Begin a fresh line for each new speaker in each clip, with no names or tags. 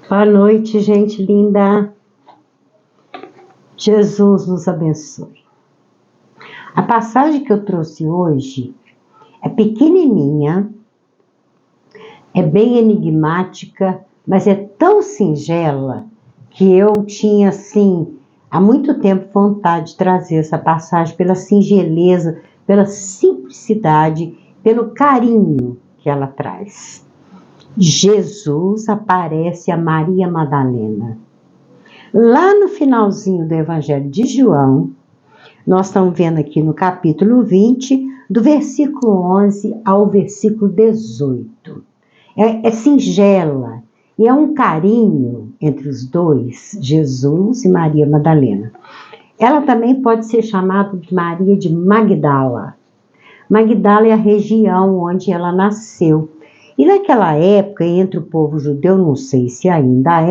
Boa noite, gente linda. Jesus nos abençoe. A passagem que eu trouxe hoje é pequenininha, é bem enigmática, mas é tão singela que eu tinha, assim, há muito tempo vontade de trazer essa passagem pela singeleza, pela simplicidade, pelo carinho que ela traz. Jesus aparece a Maria Madalena. Lá no finalzinho do Evangelho de João, nós estamos vendo aqui no capítulo 20, do versículo 11 ao versículo 18. É singela e é um carinho entre os dois, Jesus e Maria Madalena. Ela também pode ser chamada de Maria de Magdala. Magdala é a região onde ela nasceu. E naquela época, entre o povo judeu, não sei se ainda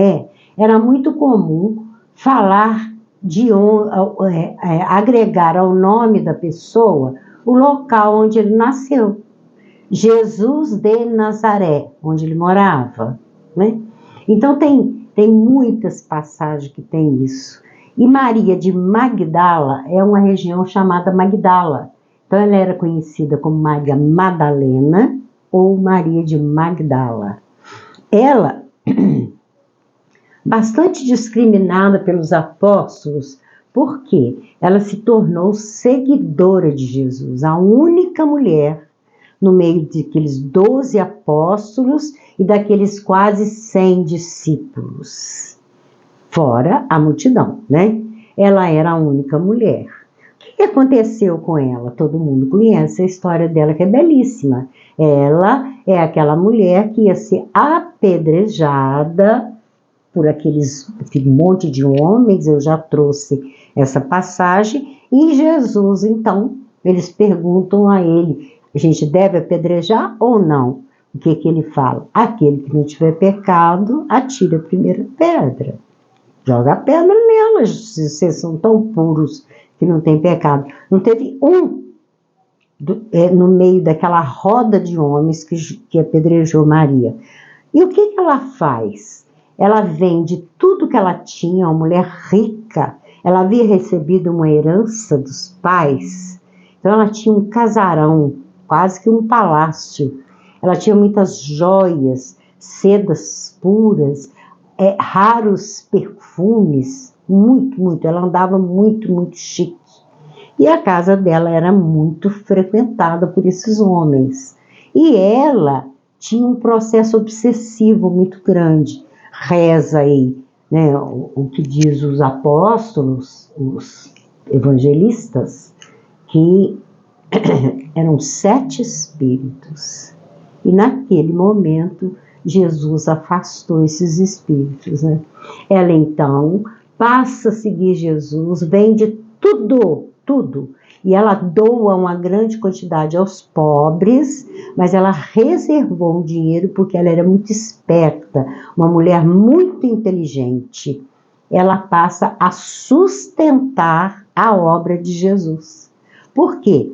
era muito comum falar agregar ao nome da pessoa o local onde ele nasceu. Jesus de Nazaré, onde ele morava, né? Então tem muitas passagens que tem isso. E Maria de Magdala é uma região chamada Magdala. Então ela era conhecida como Maria Madalena ou Maria de Magdala. Ela, bastante discriminada pelos apóstolos, porque ela se tornou seguidora de Jesus, a única mulher no meio daqueles 12 apóstolos e daqueles quase 100 discípulos, fora a multidão, né? Ela era a única mulher. O que aconteceu com ela? Todo mundo conhece a história dela, que é belíssima. Ela é aquela mulher que ia ser apedrejada por aquele monte de homens. Eu já trouxe essa passagem. E Jesus, então, eles perguntam a ele: a gente deve apedrejar ou não? O que ele fala? Aquele que não tiver pecado, atira a primeira pedra. Joga a pedra nelas, se vocês são tão puros que não tem pecado. Não teve no meio daquela roda de homens que apedrejou Maria. E o que ela faz? Ela vende tudo que ela tinha, uma mulher rica. Ela havia recebido uma herança dos pais. Então ela tinha um casarão, quase que um palácio. Ela tinha muitas joias, sedas puras, raros perfumes, muito. Ela andava muito chique. E a casa dela era muito frequentada por esses homens. E ela tinha um processo obsessivo muito grande. Reza aí, né, o que diz os apóstolos, os evangelistas, que eram 7 espíritos. E naquele momento, Jesus afastou esses espíritos, né? Ela então passa a seguir Jesus, vende tudo. E ela doa uma grande quantidade aos pobres, mas ela reservou um dinheiro porque ela era muito esperta, uma mulher muito inteligente. Ela passa a sustentar a obra de Jesus. Por quê?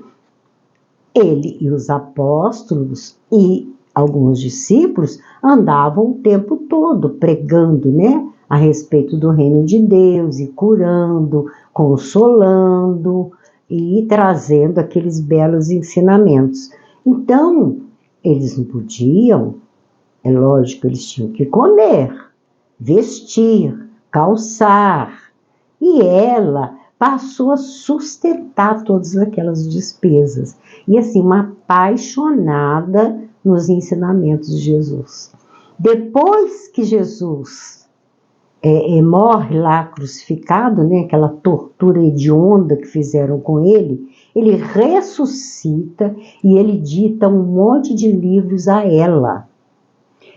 Ele e os apóstolos e alguns discípulos andavam o tempo todo pregando, né, a respeito do reino de Deus e curando, consolando e trazendo aqueles belos ensinamentos. Então, eles não podiam, é lógico, eles tinham que comer, vestir, calçar. E ela passou a sustentar todas aquelas despesas. E assim, uma apaixonada nos ensinamentos de Jesus. Depois que Jesus morre lá crucificado, né, aquela tortura hedionda que fizeram com ele ressuscita e ele dita um monte de livros a ela.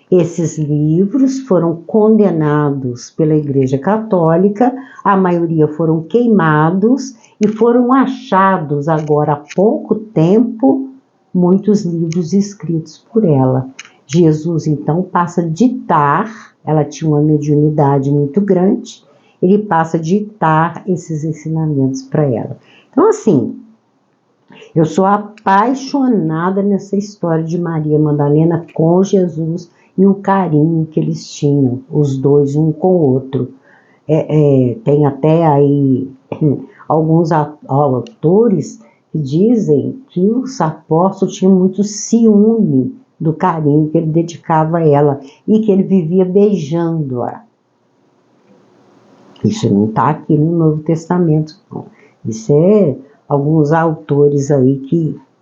Esses livros foram condenados pela Igreja Católica, a maioria foram queimados e foram achados agora há pouco tempo muitos livros escritos por ela. Jesus então passa a ditar, ela tinha uma mediunidade muito grande, ele passa a ditar esses ensinamentos para ela. Então assim, eu sou apaixonada nessa história de Maria Madalena com Jesus e o carinho que eles tinham, os dois, um com o outro. Tem até aí alguns autores que dizem que os apóstolos tinham muito ciúme do carinho que ele dedicava a ela e que ele vivia beijando-a. Isso não está aqui no Novo Testamento, não. Isso é alguns autores aí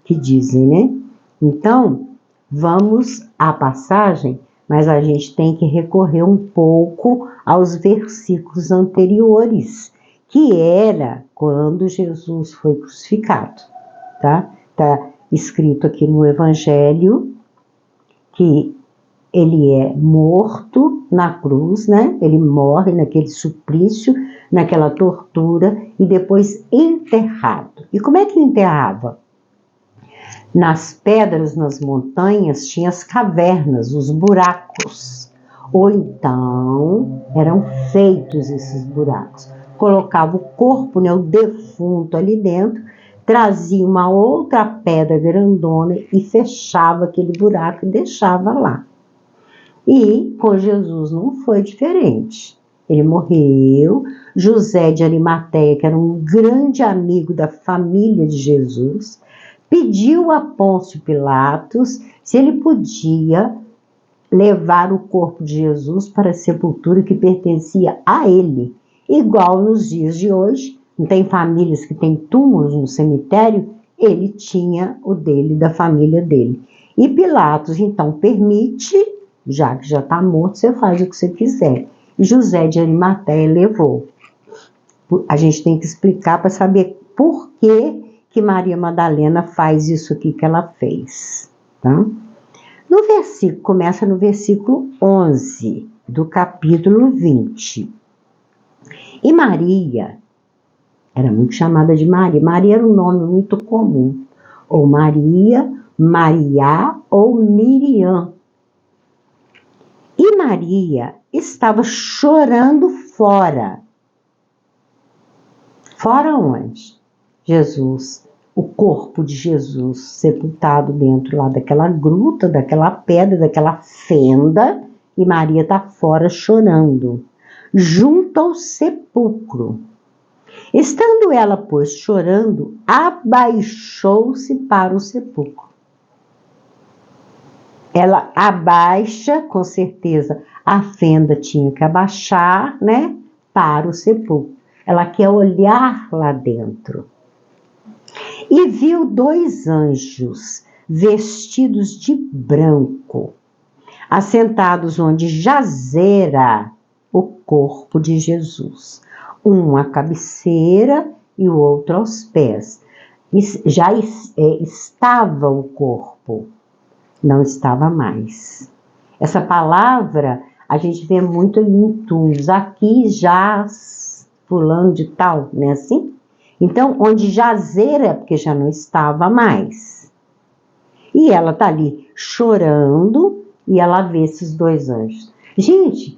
que dizem, né? Então, vamos à passagem, mas a gente tem que recorrer um pouco aos versículos anteriores, que era quando Jesus foi crucificado, tá? Está escrito aqui no Evangelho que ele é morto na cruz, né? Ele morre naquele suplício, naquela tortura, e depois enterrado. E como é que enterrava? Nas pedras, nas montanhas, tinha as cavernas, os buracos. Ou então, eram feitos esses buracos. Colocava o corpo, né, o defunto ali dentro, trazia uma outra pedra grandona e fechava aquele buraco e deixava lá. E com Jesus não foi diferente. Ele morreu. José de Arimateia, que era um grande amigo da família de Jesus, pediu a Pôncio Pilatos se ele podia levar o corpo de Jesus para a sepultura que pertencia a ele. Igual nos dias de hoje, não tem famílias que têm túmulos no cemitério, ele tinha o dele, da família dele. E Pilatos, então, permite, já que já está morto, você faz o que você quiser. E José de Arimateia levou. A gente tem que explicar para saber por que Maria Madalena faz isso aqui que ela fez. Tá? Começa no versículo 11 do capítulo 20. E Maria era muito chamada de Maria. Maria era um nome muito comum. Ou Maria, Mariá ou Miriam. E Maria estava chorando fora. Fora onde? Jesus, o corpo de Jesus sepultado dentro lá daquela gruta, daquela pedra, daquela fenda, e Maria está fora chorando, junto ao sepulcro. Estando ela, pois, chorando, abaixou-se para o sepulcro. Ela abaixa, com certeza, a fenda tinha que abaixar, né, para o sepulcro. Ela quer olhar lá dentro. E viu 2 anjos vestidos de branco, assentados onde jazera o corpo de Jesus. Um à cabeceira e o outro aos pés. Já estava o corpo, não estava mais. Essa palavra a gente vê muito em túmulos. Aqui jaz fulano de tal, não é assim? Então, onde jazer é porque já não estava mais. E ela está ali chorando e ela vê esses 2 anjos. Gente,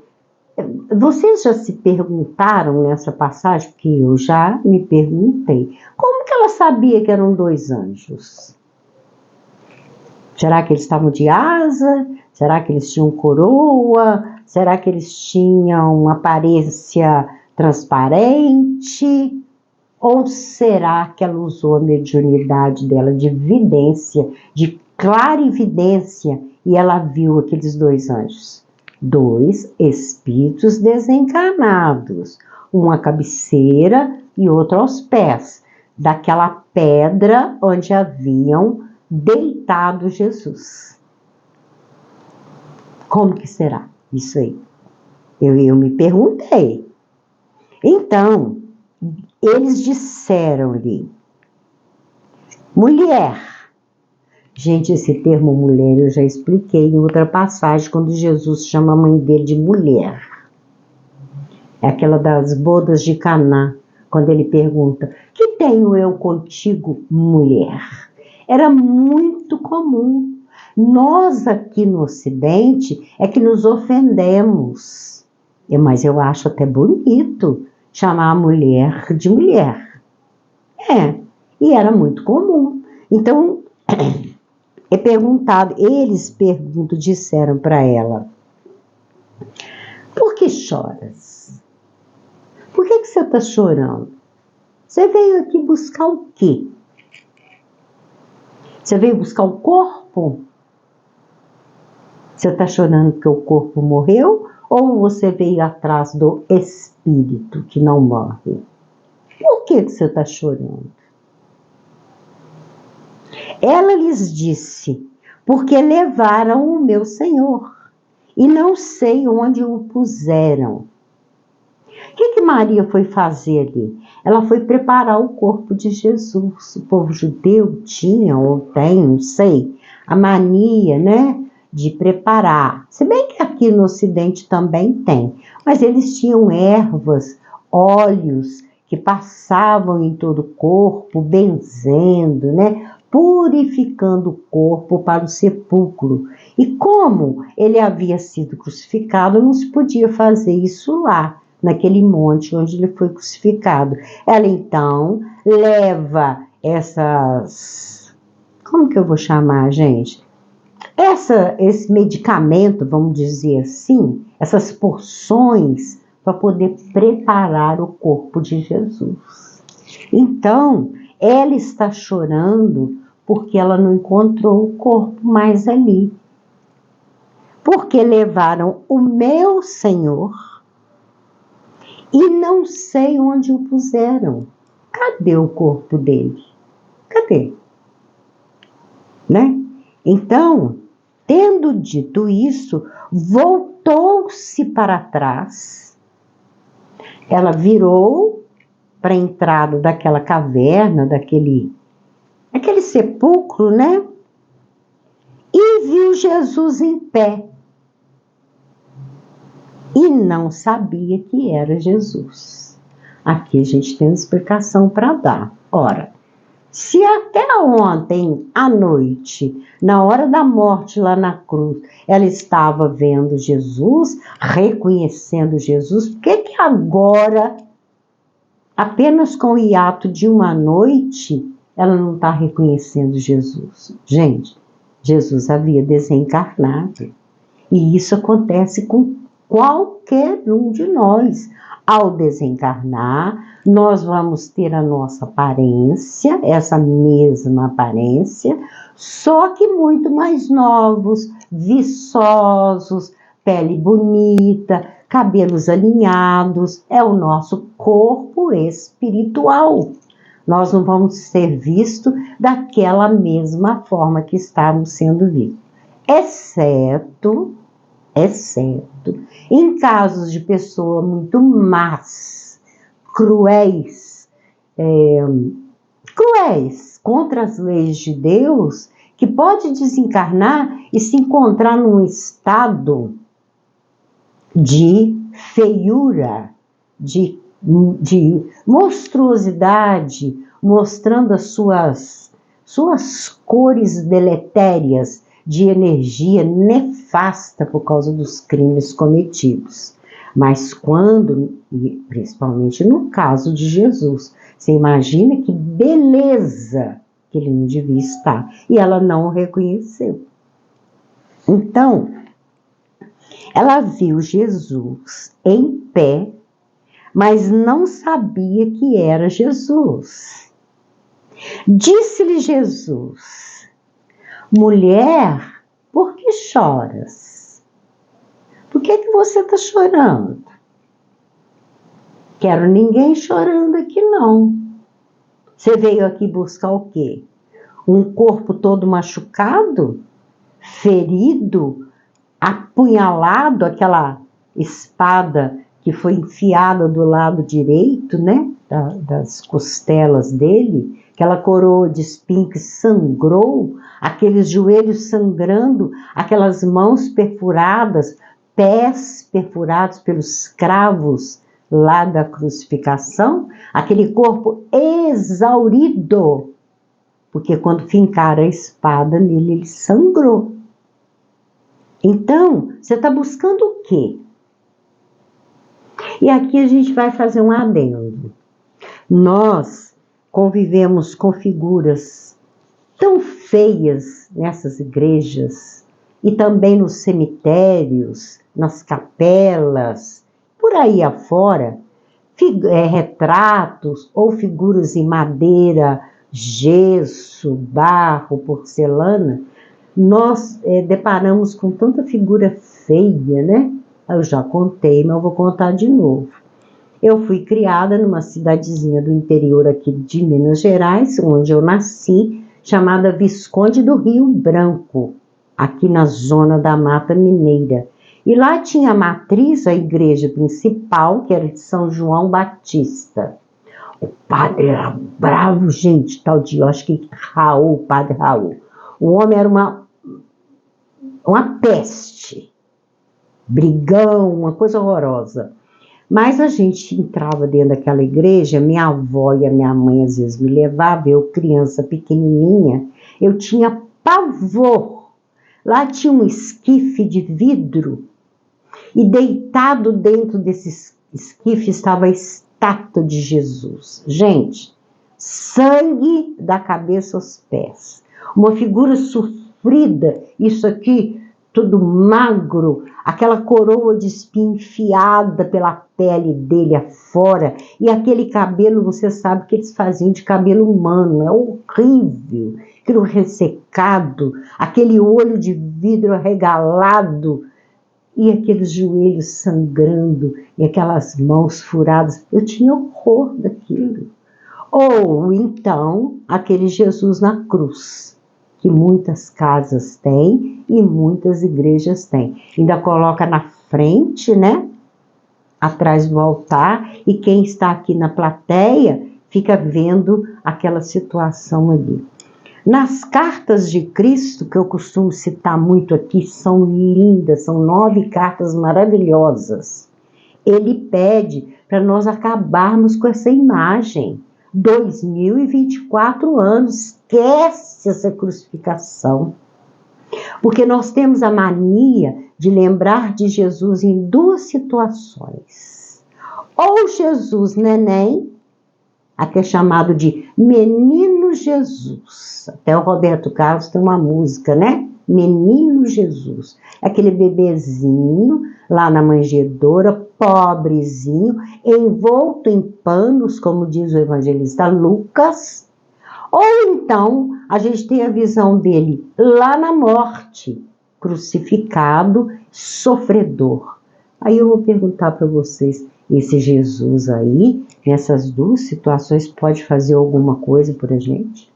vocês já se perguntaram nessa passagem? Porque eu já me perguntei. Como que ela sabia que eram 2 anjos? Será que eles estavam de asa? Será que eles tinham coroa? Será que eles tinham uma aparência transparente? Ou será que ela usou a mediunidade dela de vidência, de clarividência, e ela viu aqueles 2 anjos? 2 espíritos desencarnados, um à cabeceira e outro aos pés, daquela pedra onde haviam deitado Jesus. Como que será isso aí? Eu me perguntei. Então, eles disseram-lhe, mulher. Gente, esse termo mulher eu já expliquei em outra passagem, quando Jesus chama a mãe dele de mulher. É aquela das bodas de Caná, quando ele pergunta, que tenho eu contigo, mulher? Era muito comum. Nós aqui no Ocidente é que nos ofendemos. Mas eu acho até bonito chamar a mulher de mulher. E era muito comum. Então, é perguntado, eles perguntam, disseram para ela: por que choras? Por que você está chorando? Você veio aqui buscar o quê? Você veio buscar o corpo? Você está chorando porque o corpo morreu? Ou você veio atrás do espírito que não morre? Por que você está chorando? Ela lhes disse: porque levaram o meu Senhor e não sei onde o puseram. O que Maria foi fazer ali? Ela foi preparar o corpo de Jesus. O povo judeu tinha, ou tem, não sei, a mania, né, de preparar. Se bem que aqui no Ocidente também tem. Mas eles tinham ervas, óleos que passavam em todo o corpo, benzendo, né, purificando o corpo para o sepulcro. E como ele havia sido crucificado, não se podia fazer isso lá, naquele monte onde ele foi crucificado. Ela então leva essas, como que eu vou chamar, gente? Esse medicamento, vamos dizer assim, essas porções para poder preparar o corpo de Jesus. Então, ela está chorando porque ela não encontrou o corpo mais ali. Porque levaram o meu Senhor e não sei onde o puseram. Cadê o corpo dele? Cadê? Né? Então, tendo dito isso, voltou-se para trás. Ela virou para a entrada daquela caverna, daquele sepulcro, né? E viu Jesus em pé. E não sabia que era Jesus. Aqui a gente tem uma explicação para dar. Ora, se até ontem à noite, na hora da morte lá na cruz, ela estava vendo Jesus, reconhecendo Jesus, por que agora, apenas com o hiato de uma noite, ela não está reconhecendo Jesus? Gente, Jesus havia desencarnado. E isso acontece com qualquer um de nós. Ao desencarnar, nós vamos ter a nossa aparência, essa mesma aparência, só que muito mais novos, viçosos, pele bonita, cabelos alinhados, é o nosso corpo espiritual. Nós não vamos ser vistos daquela mesma forma que estávamos sendo vistos, exceto em casos de pessoa muito más, cruéis contra as leis de Deus, que pode desencarnar e se encontrar num estado de feiura, de monstruosidade, mostrando as suas cores deletérias, de energia nefasta por causa dos crimes cometidos. Mas quando, e principalmente no caso de Jesus, você imagina que beleza que ele não devia estar. E ela não o reconheceu. Então, ela viu Jesus em pé, mas não sabia que era Jesus. Disse-lhe Jesus: mulher, por que choras? Por que você está chorando? Quero ninguém chorando aqui, não. Você veio aqui buscar o quê? Um corpo todo machucado? Ferido? Apunhalado? Aquela espada que foi enfiada do lado direito, né? Das costelas dele, aquela coroa de espinho que sangrou, aqueles joelhos sangrando, aquelas mãos perfuradas, pés perfurados pelos cravos lá da crucificação, aquele corpo exaurido, porque quando fincaram a espada nele, ele sangrou. Então, você está buscando o quê? E aqui a gente vai fazer um adendo. Nós convivemos com figuras tão feias nessas igrejas e também nos cemitérios, nas capelas, por aí afora, retratos ou figuras em madeira, gesso, barro, porcelana, nós deparamos com tanta figura feia, né? Eu já contei, mas eu vou contar de novo. Eu fui criada numa cidadezinha do interior aqui de Minas Gerais, onde eu nasci, chamada Visconde do Rio Branco, aqui na zona da Mata Mineira. E lá tinha a matriz, a igreja principal, que era de São João Batista. O padre era bravo, gente, tal dia, eu acho que Raul, o padre Raul. O homem era uma peste, brigão, uma coisa horrorosa. Mas a gente entrava dentro daquela igreja, minha avó e a minha mãe às vezes me levavam, eu criança pequenininha, eu tinha pavor. Lá tinha um esquife de vidro e deitado dentro desse esquife estava a estátua de Jesus. Gente, sangue da cabeça aos pés. Uma figura sofrida, isso aqui tudo magro, aquela coroa de espinho enfiada pela pele dele afora, e aquele cabelo, você sabe que eles faziam de cabelo humano, é horrível, aquilo ressecado, aquele olho de vidro arregalado, e aqueles joelhos sangrando, e aquelas mãos furadas. Eu tinha horror daquilo. Ou então, aquele Jesus na cruz, que muitas casas têm e muitas igrejas têm. Ainda coloca na frente, né? Atrás do altar, e quem está aqui na plateia fica vendo aquela situação ali. Nas cartas de Cristo, que eu costumo citar muito aqui, são lindas, são 9 cartas maravilhosas. Ele pede para nós acabarmos com essa imagem. 2024 anos, esquece essa crucificação. Porque nós temos a mania de lembrar de Jesus em 2 situações. Ou Jesus neném, até chamado de Menino Jesus. Até o Roberto Carlos tem uma música, né? Menino Jesus. Aquele bebezinho lá na manjedoura, pobrezinho, envolto em panos, como diz o evangelista Lucas. Ou então, a gente tem a visão dele lá na morte, crucificado, sofredor. Aí eu vou perguntar para vocês, esse Jesus aí, nessas 2 situações, pode fazer alguma coisa por a gente?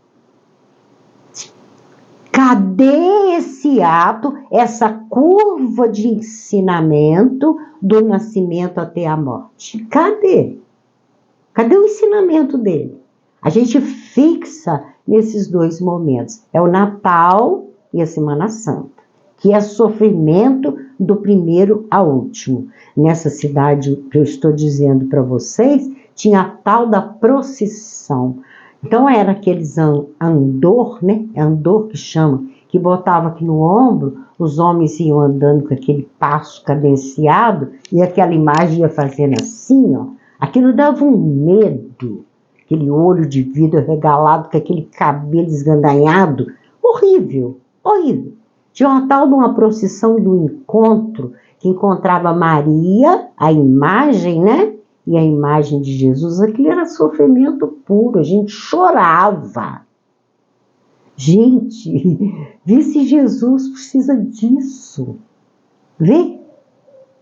Cadê esse ato, essa curva de ensinamento do nascimento até a morte? Cadê? Cadê o ensinamento dele? A gente fixa nesses 2 momentos. É o Natal e a Semana Santa, que é sofrimento do primeiro ao último. Nessa cidade que eu estou dizendo para vocês, tinha a tal da procissão. Então era aqueles andor, né? É andor que chama, que botava aqui no ombro, os homens iam andando com aquele passo cadenciado e aquela imagem ia fazendo assim, ó. Aquilo dava um medo, aquele olho de vidro regalado com aquele cabelo esgandanhado, horrível, horrível. Tinha uma tal de uma procissão do encontro, que encontrava Maria, a imagem, né? E a imagem de Jesus, aquilo era sofrimento puro, a gente chorava. Gente, vê se Jesus precisa disso. Vê?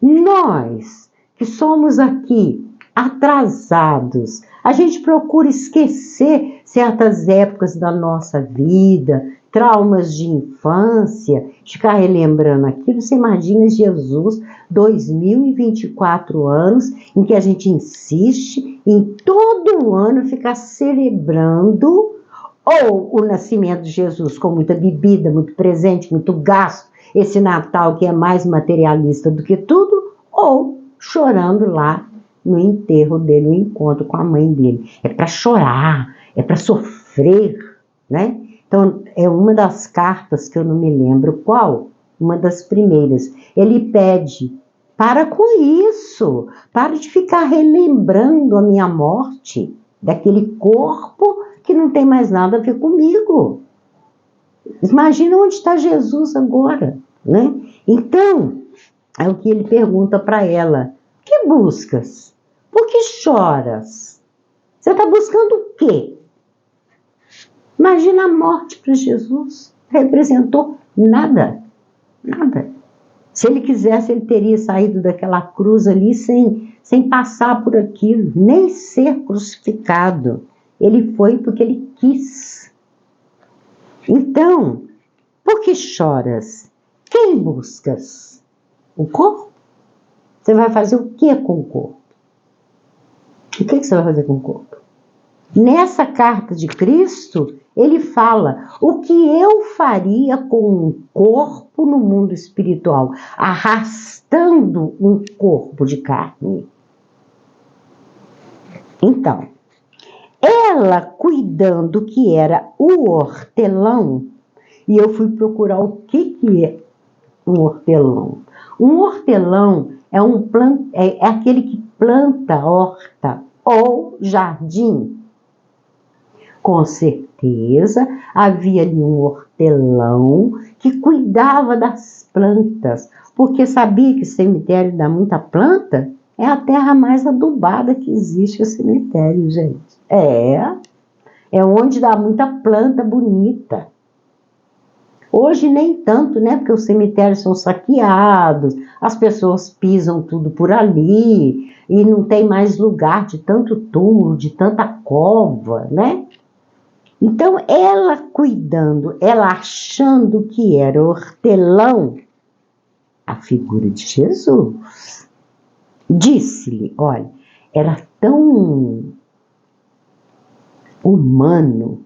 Nós, que somos aqui atrasados, a gente procura esquecer certas épocas da nossa vida, traumas de infância, ficar relembrando aquilo. Você imagina Jesus, 2024 anos, em que a gente insiste em todo ano ficar celebrando ou o nascimento de Jesus com muita bebida, muito presente, muito gasto, esse Natal que é mais materialista do que tudo, ou chorando lá no enterro dele, no encontro com a mãe dele. É para chorar, é para sofrer, né? Então, é uma das cartas que eu não me lembro qual, uma das primeiras. Ele pede, para com isso, para de ficar relembrando a minha morte, daquele corpo que não tem mais nada a ver comigo. Imagina onde está Jesus agora, né? Então, é o que ele pergunta para ela: que buscas? Por que choras? Você está buscando o quê? Imagina a morte para Jesus. Representou nada, nada. Se ele quisesse, ele teria saído daquela cruz ali sem passar por aquilo, nem ser crucificado. Ele foi porque ele quis. Então, por que choras? Quem buscas? O corpo? Você vai fazer o que com o corpo? O que você vai fazer com o corpo? Nessa carta de Cristo, ele fala o que eu faria com um corpo no mundo espiritual, arrastando um corpo de carne. Então, ela cuidando que era o hortelão, e eu fui procurar o que é um hortelão. Um hortelão é aquele que planta horta ou jardim. Com certeza, havia ali um hortelão que cuidava das plantas, porque sabia que cemitério dá muita planta? É a terra mais adubada que existe, o cemitério, gente. É onde dá muita planta bonita. Hoje nem tanto, né? Porque os cemitérios são saqueados, as pessoas pisam tudo por ali, e não tem mais lugar de tanto túmulo, de tanta cova, né? Então, ela cuidando, ela achando que era hortelão, a figura de Jesus, disse-lhe, olha, era tão humano,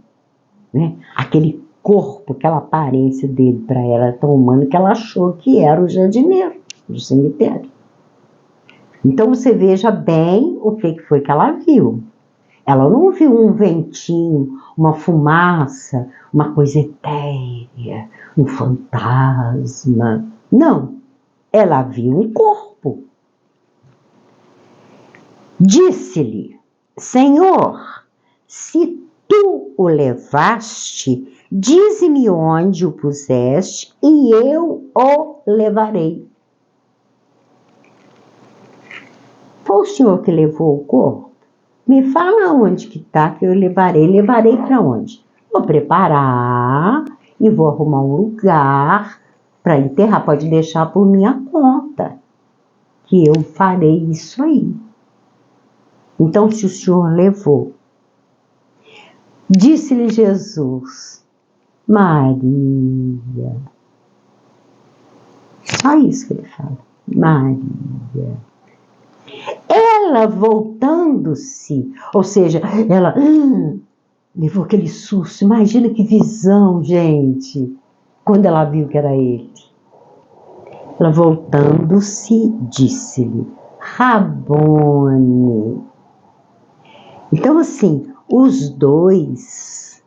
né? Aquele corpo, aquela aparência dele para ela era tão humano que ela achou que era o jardineiro do cemitério. Então, você veja bem o que foi que ela viu. Ela não viu um ventinho, uma fumaça, uma coisa etérea, um fantasma. Não, ela viu um corpo. Disse-lhe, Senhor, se tu o levaste, dize-me onde o puseste e eu o levarei. Foi o Senhor que levou o corpo? Me fala onde que tá que eu levarei. Levarei para onde? Vou preparar e vou arrumar um lugar para enterrar. Pode deixar por minha conta, que eu farei isso aí. Então, se o Senhor levou, disse-lhe Jesus, Maria. Só isso que ele fala. Maria. Ela voltando-se, ou seja, ela levou aquele susto. Imagina que visão, gente, quando ela viu que era ele. Ela voltando-se, disse-lhe, Rabone. Então, assim, os dois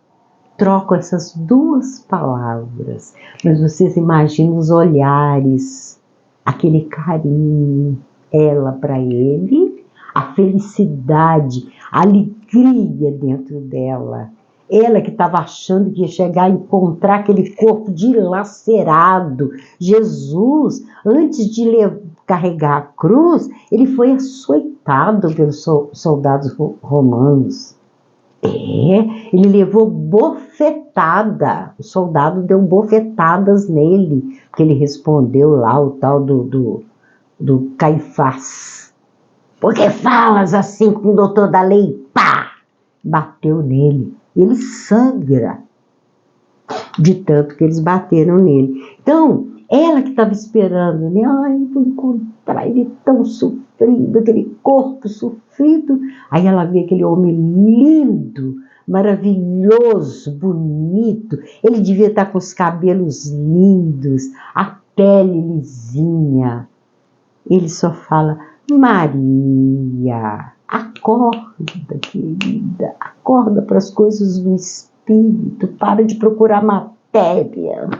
trocam essas duas palavras, mas vocês imaginam os olhares, aquele carinho, ela para ele, a felicidade, a alegria dentro dela. Ela que estava achando que ia chegar a encontrar aquele corpo dilacerado. Jesus, antes de carregar a cruz, ele foi açoitado pelos soldados romanos. Ele levou bofetada. O soldado deu bofetadas nele, porque ele respondeu lá o tal do Caifás. Por que falas assim com o doutor da lei? Pá! Bateu nele. Ele sangra de tanto que eles bateram nele. Então, ela que estava esperando, né? Ai, vou encontrar ele tão sofrido, aquele corpo sofrido. Aí ela vê aquele homem lindo, maravilhoso, bonito. Ele devia estar com os cabelos lindos, a pele lisinha. Ele só fala, Maria, acorda, querida, acorda para as coisas do Espírito, para de procurar matéria.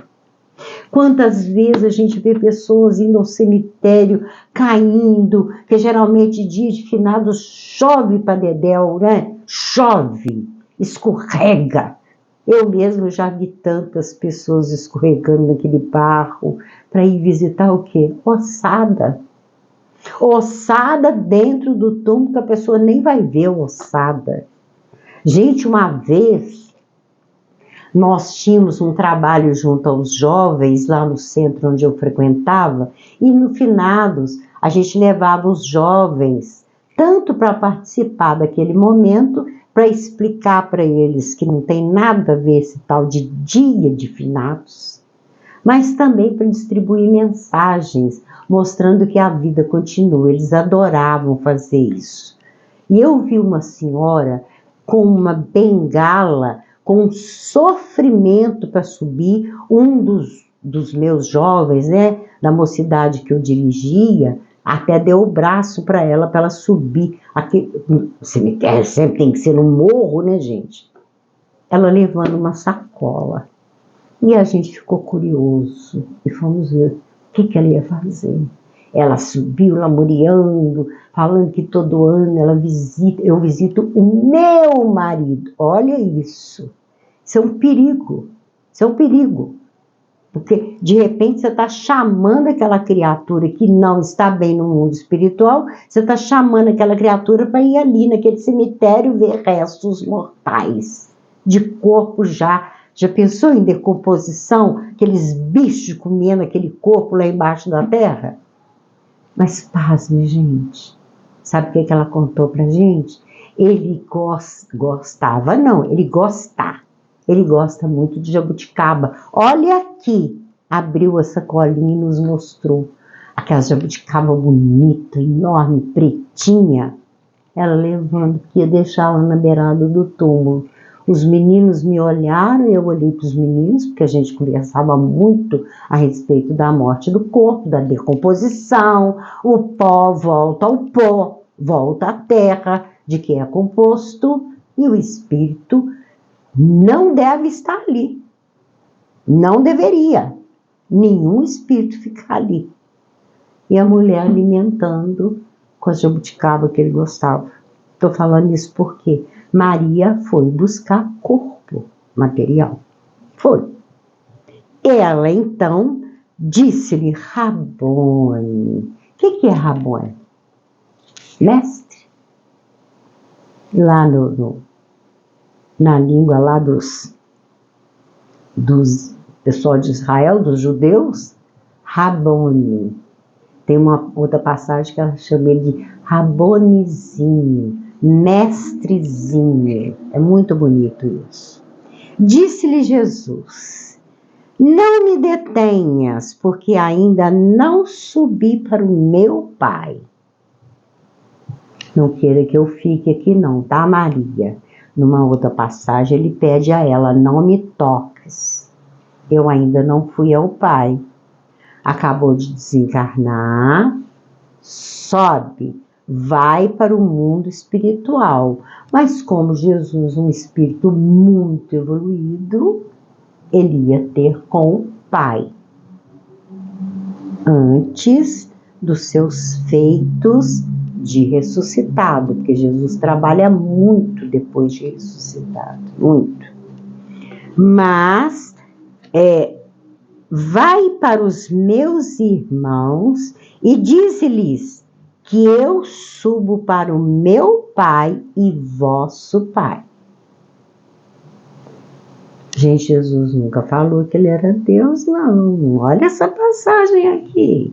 Quantas vezes a gente vê pessoas indo ao cemitério, caindo, que geralmente dia de finados chove para dedéu, né? Chove, escorrega. Eu mesmo já vi tantas pessoas escorregando naquele barro para ir visitar o quê? Ossada. Ossada dentro do túmulo que a pessoa nem vai ver ossada. Gente, uma vez nós tínhamos um trabalho junto aos jovens lá no centro onde eu frequentava e no finados a gente levava os jovens tanto para participar daquele momento, para explicar para eles que não tem nada a ver esse tal de dia de finados, mas também para distribuir mensagens, mostrando que a vida continua. Eles adoravam fazer isso. E eu vi uma senhora com uma bengala, com um sofrimento para subir, um dos meus jovens, né, da mocidade que eu dirigia, até deu o braço para ela subir. Aqui, cemitério sempre tem que ser no morro, né, gente? Ela levando uma sacola. E a gente ficou curioso e fomos ver o que ela ia fazer. Ela subiu lamuriando, falando que todo ano eu visito o meu marido. Olha isso. Isso é um perigo. Isso é um perigo. Porque, de repente, você está chamando aquela criatura que não está bem no mundo espiritual, você está chamando aquela criatura para ir ali naquele cemitério ver restos mortais, de corpo já pensou em decomposição, aqueles bichos comendo aquele corpo lá embaixo da terra? Mas pasme, gente. Sabe o que ela contou pra gente? Ele gostava, não, ele gosta. Ele gosta muito de jabuticaba. Olha aqui, abriu a sacolinha e nos mostrou. Aquela jabuticaba bonita, enorme, pretinha. Ela levando, que ia deixá-la na beirada do túmulo. Os meninos me olharam, eu olhei para os meninos, porque a gente conversava muito a respeito da morte do corpo, da decomposição, o pó volta ao pó, volta à terra, de que é composto, e o espírito não deve estar ali. Não deveria nenhum espírito ficar ali. E a mulher alimentando com a jabuticaba que ele gostava. Estou falando isso porque Maria foi buscar corpo material. Foi. Ela, então, disse-lhe Rabone. O que é Rabone? Mestre. Lá na língua lá dos pessoal de Israel, dos judeus, Rabone. Tem uma outra passagem que ela chama ele de Rabonezinho, mestrezinho. É muito bonito isso. Disse-lhe Jesus: não me detenhas, porque ainda não subi para o meu Pai. Não queira que eu fique aqui não, tá, Maria? Numa outra passagem ele pede a ela: não me toques. Eu ainda não fui ao Pai. Acabou de desencarnar, sobe, vai para o mundo espiritual. Mas como Jesus, um espírito muito evoluído, ele ia ter com o Pai. Antes dos seus feitos de ressuscitado, porque Jesus trabalha muito depois de ressuscitado, muito. Mas, vai para os meus irmãos e dize-lhes que eu subo para o meu Pai e vosso Pai. Gente, Jesus nunca falou que ele era Deus, não. Olha essa passagem aqui.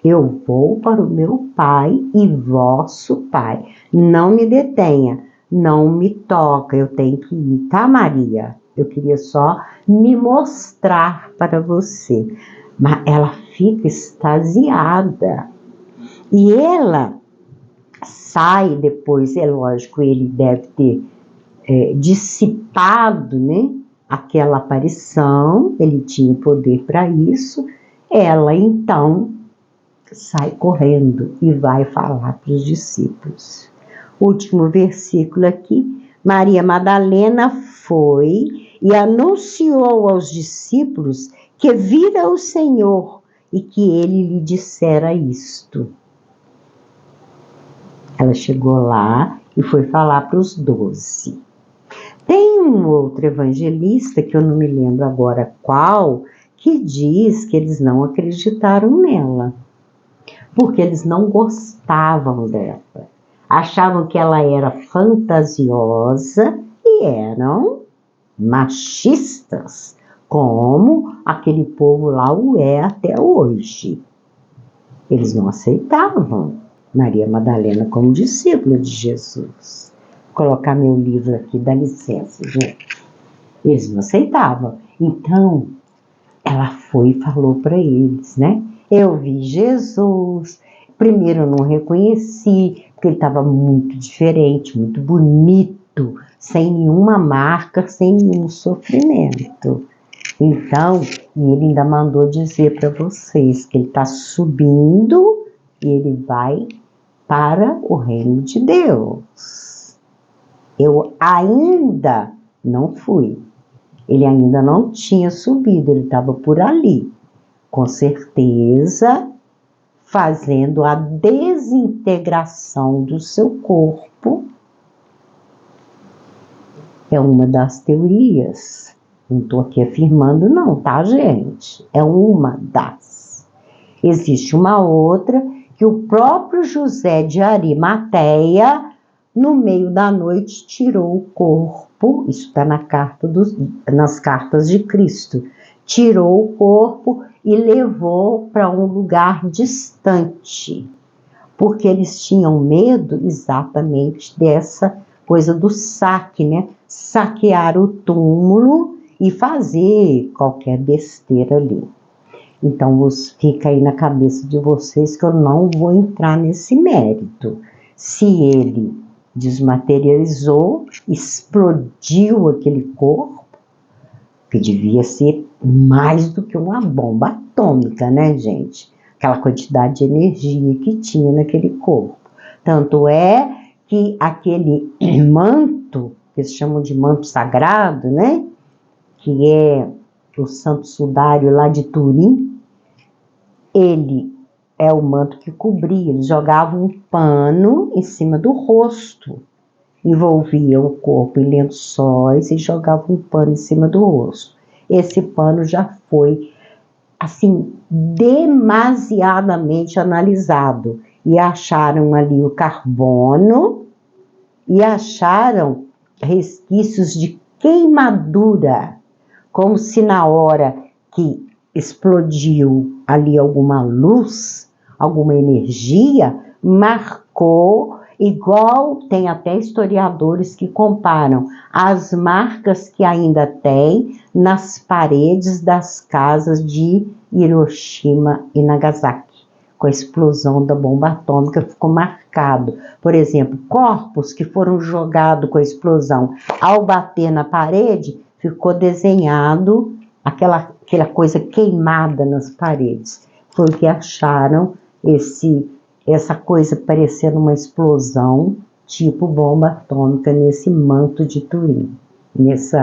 Eu vou para o meu Pai e vosso Pai. Não me detenha, não me toca, eu tenho que ir, tá, Maria? Eu queria só me mostrar para você. Mas ela fica extasiada. E ela sai depois, é lógico, ele deve ter dissipado, né, aquela aparição, ele tinha poder para isso. Ela, então, sai correndo e vai falar para os discípulos. Último versículo aqui. Maria Madalena foi e anunciou aos discípulos que vira o Senhor e que ele lhe dissera isto. Ela chegou lá e foi falar para os 12. Tem um outro evangelista, que eu não me lembro agora qual, que diz que eles não acreditaram nela, porque eles não gostavam dela. Achavam que ela era fantasiosa e eram machistas, como aquele povo lá o é até hoje. Eles não aceitavam Maria Madalena como discípula de Jesus. Vou colocar meu livro aqui, dá licença, gente. Eles não aceitavam. Então, ela foi e falou para eles, né? Eu vi Jesus. Primeiro eu não reconheci, porque ele estava muito diferente, muito bonito, sem nenhuma marca, sem nenhum sofrimento. Então, ele ainda mandou dizer para vocês que ele está subindo e ele vai para o reino de Deus. Eu ainda não fui. Ele ainda não tinha subido, ele estava por ali. Com certeza, fazendo a desintegração do seu corpo. É uma das teorias. Não estou aqui afirmando não, tá, gente? É uma das. Existe uma outra que o próprio José de Arimateia, no meio da noite, tirou o corpo, isso está nas cartas de Cristo, tirou o corpo e levou para um lugar distante, porque eles tinham medo exatamente dessa coisa do saque, né? Saquear o túmulo e fazer qualquer besteira ali. Então, fica aí na cabeça de vocês que eu não vou entrar nesse mérito. Se ele desmaterializou, explodiu aquele corpo, que devia ser mais do que uma bomba atômica, né, gente? Aquela quantidade de energia que tinha naquele corpo. Tanto é que aquele manto, que eles chamam de manto sagrado, né? Que é o Santo Sudário lá de Turim, ele é o manto que cobria, eles jogavam um pano em cima do rosto, envolviam o corpo em lençóis e jogavam um pano em cima do rosto. Esse pano já foi, assim, demasiadamente analisado e acharam ali o carbono e acharam resquícios de queimadura, como se na hora que explodiu ali alguma luz, alguma energia, marcou, igual tem até historiadores que comparam as marcas que ainda tem nas paredes das casas de Hiroshima e Nagasaki. Com a explosão da bomba atômica ficou marcado. Por exemplo, corpos que foram jogados com a explosão, ao bater na parede, ficou desenhado aquela coisa queimada nas paredes. Foi o que acharam essa coisa parecendo uma explosão, tipo bomba atômica, nesse manto de Turim, nesse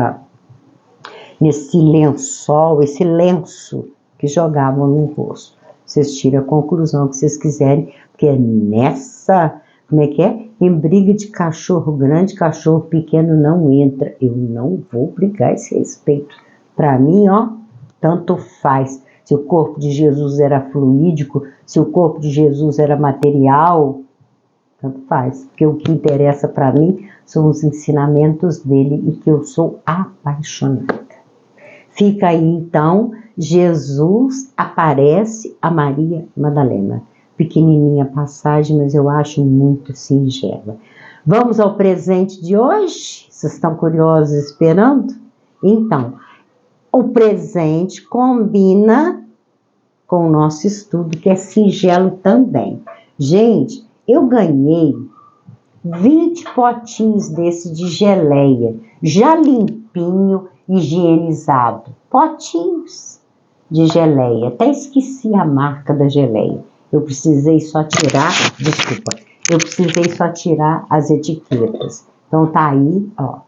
lençol, esse lenço que jogavam no rosto. Vocês tiram a conclusão que vocês quiserem, porque é nessa, como é que é? Em briga de cachorro grande, cachorro pequeno não entra. Eu não vou brigar esse respeito. Para mim, ó, tanto faz. Se o corpo de Jesus era fluídico, se o corpo de Jesus era material, tanto faz. Porque o que interessa para mim são os ensinamentos dele e que eu sou apaixonada. Fica aí, então, Jesus aparece a Maria Madalena. Pequenininha passagem, mas eu acho muito singela. Vamos ao presente de hoje? Vocês estão curiosos esperando? Então, o presente combina com o nosso estudo, que é singelo também. Gente, eu ganhei 20 potinhos desse de geleia, já limpinho, higienizado. Potinhos de geleia. Até esqueci a marca da geleia. Eu precisei só tirar as etiquetas. Então tá aí, ó.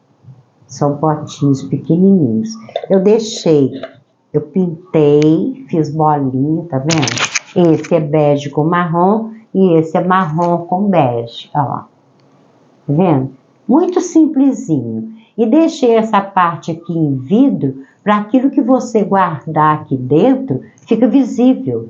São potinhos pequenininhos. Eu pintei, fiz bolinha, tá vendo? Esse é bege com marrom e esse é marrom com bege, ó. Tá vendo? Muito simplesinho. e deixei essa parte aqui em vidro para aquilo que você guardar aqui dentro fica visível.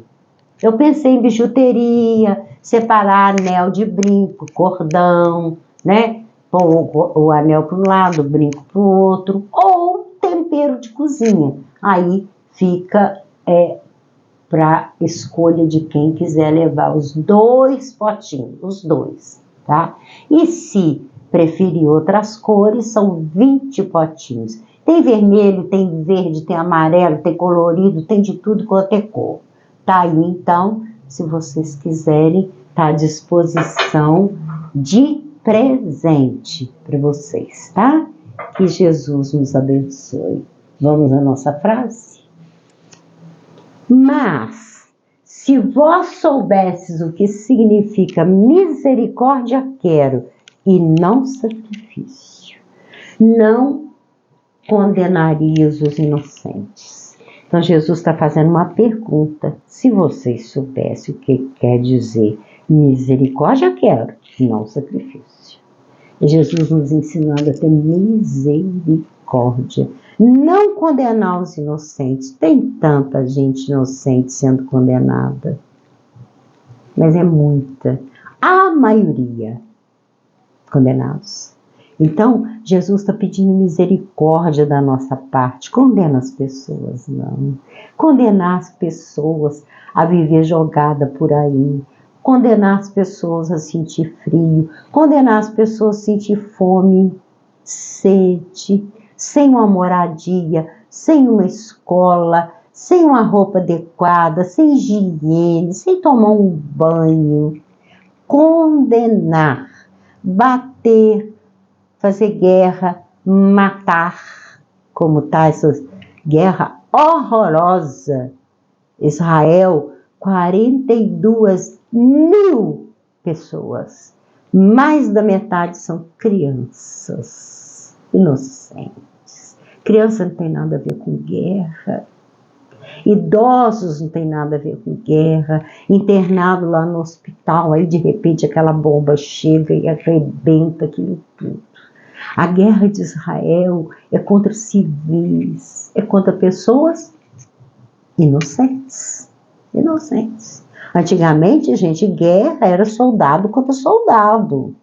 Eu pensei em bijuteria, separar anel de brinco, cordão, né? Pôr o anel para um lado, o brinco para o outro, ou tempero de cozinha. Aí fica para escolha de quem quiser levar os 2 potinhos, os 2, tá? E se preferir outras cores, são 20 potinhos. Tem vermelho, tem verde, tem amarelo, tem colorido, tem de tudo quanto é cor. Tá aí, então, se vocês quiserem, tá à disposição de presente para vocês, tá? Que Jesus nos abençoe. Vamos à nossa frase? Mas, se vós soubesses o que significa misericórdia quero e não sacrifício, não condenarias os inocentes. Então, Jesus está fazendo uma pergunta. Se vocês soubessem o que quer dizer misericórdia quero, não sacrifício. E Jesus nos ensinando a ter misericórdia. Não condenar os inocentes. Tem tanta gente inocente sendo condenada. Mas é muita. A maioria condenados. Então, Jesus está pedindo misericórdia da nossa parte. Condena as pessoas, não. Condenar as pessoas a viver jogada por aí. Condenar as pessoas a sentir frio. Condenar as pessoas a sentir fome, sede, sem uma moradia, sem uma escola, sem uma roupa adequada, sem higiene, sem tomar um banho. Condenar, bater, fazer guerra, matar, como está essa guerra horrorosa. Israel, 42.000 pessoas, mais da metade são crianças inocentes. Criança não tem nada a ver com guerra, idosos não tem nada a ver com guerra, internado lá no hospital, aí de repente aquela bomba chega e arrebenta aquilo tudo. A guerra de Israel é contra civis, é contra pessoas inocentes. Inocentes. Antigamente, gente, guerra era soldado contra soldado.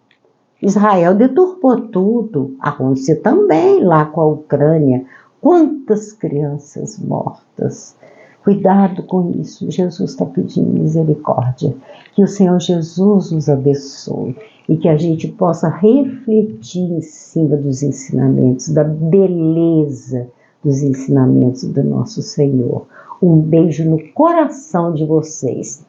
Israel deturpou tudo. A Rússia também, lá com a Ucrânia. Quantas crianças mortas. Cuidado com isso. Jesus está pedindo misericórdia. Que o Senhor Jesus nos abençoe e que a gente possa refletir em cima dos ensinamentos, da beleza dos ensinamentos do nosso Senhor. Um beijo no coração de vocês.